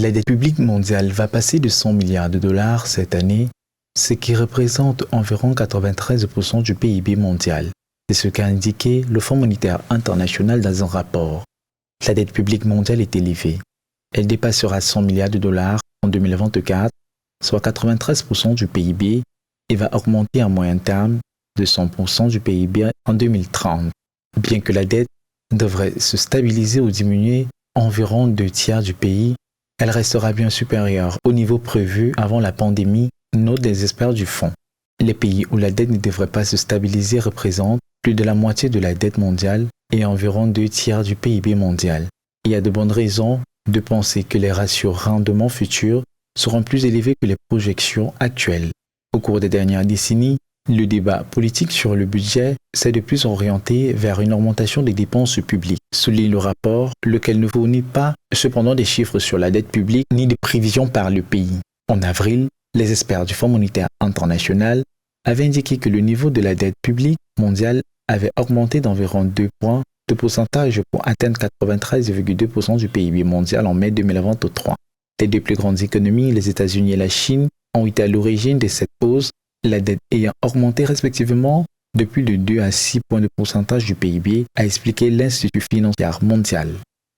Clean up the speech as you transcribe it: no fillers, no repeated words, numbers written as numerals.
La dette publique mondiale va passer de 100 milliards de dollars cette année, ce qui représente environ 93% du PIB mondial. C'est ce qu'a indiqué le Fonds monétaire international dans un rapport. La dette publique mondiale est élevée. Elle dépassera 100 milliards de dollars en 2024, soit 93% du PIB, et va augmenter à moyen terme de 100% du PIB en 2030. Bien que la dette devrait se stabiliser ou diminuer environ 2 tiers du pays, elle restera bien supérieure au niveau prévu avant la pandémie, notent les experts du fonds. Les pays où la dette ne devrait pas se stabiliser représentent plus de la moitié de la dette mondiale et environ 2 tiers du PIB mondial. Il y a de bonnes raisons de penser que les ratios rendements futurs seront plus élevés que les projections actuelles. Au cours des dernières décennies, le débat politique sur le budget s'est de plus orienté vers une augmentation des dépenses publiques, souligne le rapport, lequel ne fournit pas cependant des chiffres sur la dette publique ni des prévisions par le pays. En avril, les experts du Fonds monétaire international avaient indiqué que le niveau de la dette publique mondiale avait augmenté d'environ 2 points de pourcentage pour atteindre 93,2% du PIB mondial en mai 2023. Les deux plus grandes économies, les États-Unis et la Chine, ont été à l'origine de cette hausse, la dette ayant augmenté respectivement de plus de 2 à 6 points de pourcentage du PIB, a expliqué l'Institut financier mondial.